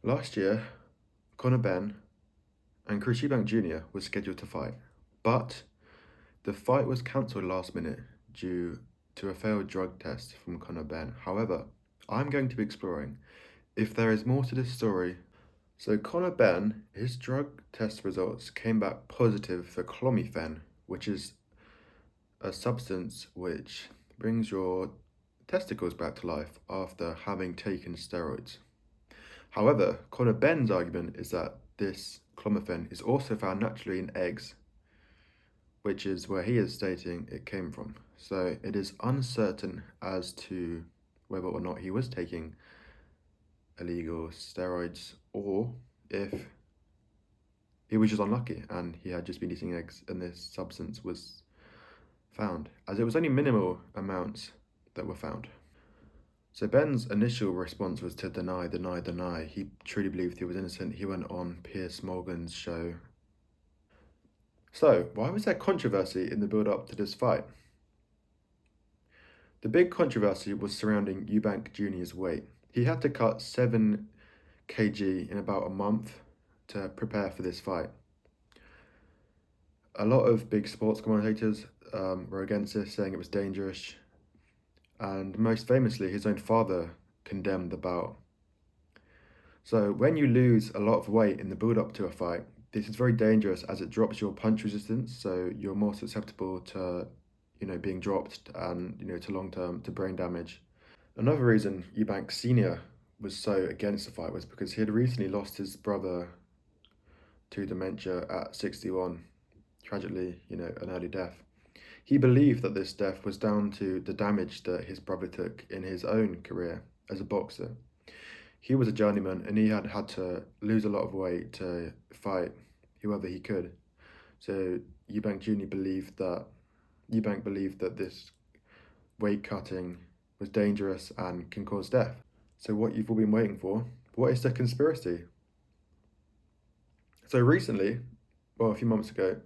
Last year, Benn and Eubank Jr. was scheduled to fight, but the fight was cancelled last minute due to a failed drug test from Benn. However, I'm going to be exploring if there is more to this story. So Benn, his drug test results came back positive for clomiphene, which is a substance which brings your testicles back to life after having taken steroids. However, Benn's argument is that this clomiphene is also found naturally in eggs, which is where he is stating it came from. So it is uncertain as to whether or not he was taking illegal steroids or if he was just unlucky and he had just been eating eggs and this substance was found, as it was only minimal amounts that were found. So Benn's initial response was to deny. He truly believed he was innocent. He went on Piers Morgan's show. So why was there controversy in the build-up to this fight? The big controversy was surrounding Eubank Jr.'s weight. He had to cut 7 kg in about a month to prepare for this fight. A lot of big sports commentators were against this, saying it was dangerous. And most famously, his own father condemned the bout. So when you lose a lot of weight in the build-up to a fight, this is very dangerous as it drops your punch resistance, so you're more susceptible to, being dropped and, to long-term, to brain damage. Another reason Eubank Sr. was so against the fight was because he had recently lost his brother to dementia at 61, tragically, an early death. He believed that this death was down to the damage that his brother took in his own career as a boxer. He was a journeyman and he had to lose a lot of weight to fight whoever he could. So Eubank believed that this weight cutting was dangerous and can cause death. So what you've all been waiting for, what is the conspiracy? So recently, a few months ago,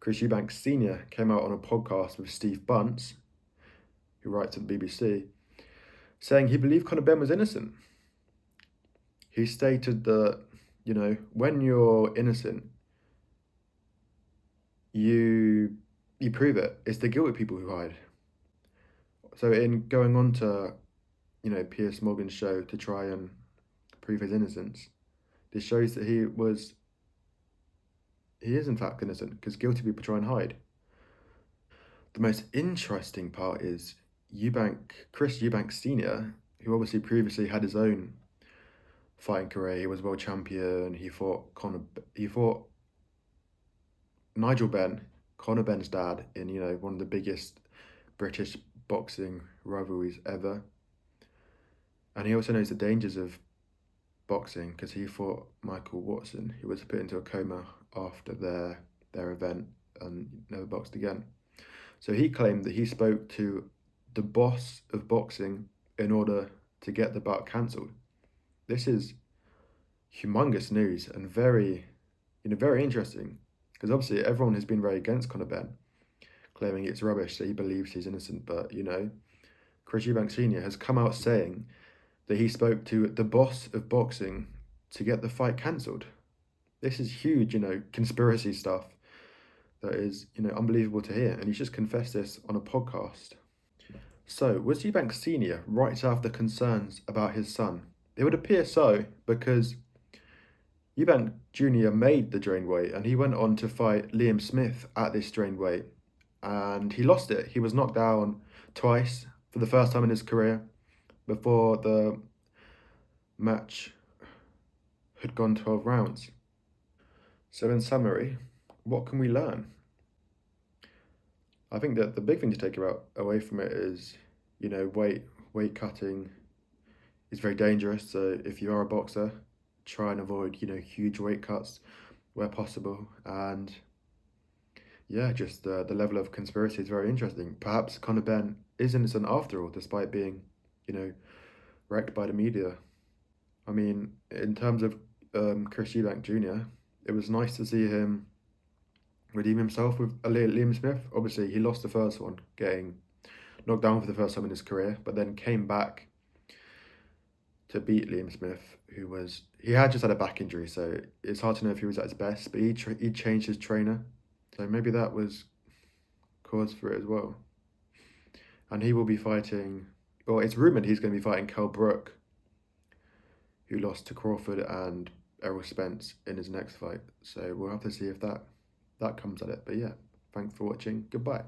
Eubank Sr. came out on a podcast with Steve Bunce, who writes at the BBC, saying he believed Benn was innocent. He stated that, when you're innocent, you prove it. It's the guilty people who hide. So in going on to, Piers Morgan's show to try and prove his innocence, this shows that he is in fact innocent because guilty people try and hide. The most interesting part is Chris Eubank Sr., who obviously previously had his own fighting career. He was world champion. He fought Nigel Benn, Benn's dad, in one of the biggest British boxing rivalries ever. And he also knows the dangers of boxing because he fought Michael Watson, who was put into a coma after their event and never boxed again. So he claimed that he spoke to the boss of boxing in order to get the bout cancelled. This is humongous news and very interesting because obviously everyone has been very against Benn, claiming it's rubbish that he believes he's innocent. But Chris Eubank Sr. has come out saying that he spoke to the boss of boxing to get the fight cancelled. This is huge, conspiracy stuff that is, unbelievable to hear. And he's just confessed this on a podcast. So, was Eubank Sr. right to have the concerns about his son? It would appear so, because Eubank Jr. made the drain weight and he went on to fight Liam Smith at this drain weight. And he lost it. He was knocked down twice for the first time in his career before the match had gone 12 rounds. So in summary, what can we learn? I think that the big thing to take away from it is, weight cutting is very dangerous. So if you are a boxer, try and avoid, huge weight cuts where possible. And yeah, just the level of conspiracy is very interesting. Perhaps Benn is innocent after all, despite being, wrecked by the media. I mean, in terms of Chris Eubank Jr., it was nice to see him redeem himself with Liam Smith. Obviously, he lost the first one, getting knocked down for the first time in his career, but then came back to beat Liam Smith, he had just had a back injury, so it's hard to know if he was at his best. But he changed his trainer, so maybe that was cause for it as well. And he will be fighting. Well, it's rumored he's going to be fighting Kell Brook, who lost to Crawford and Errol Spence in his next fight. So we'll have to see if that comes at it. But yeah, thanks for watching. Goodbye.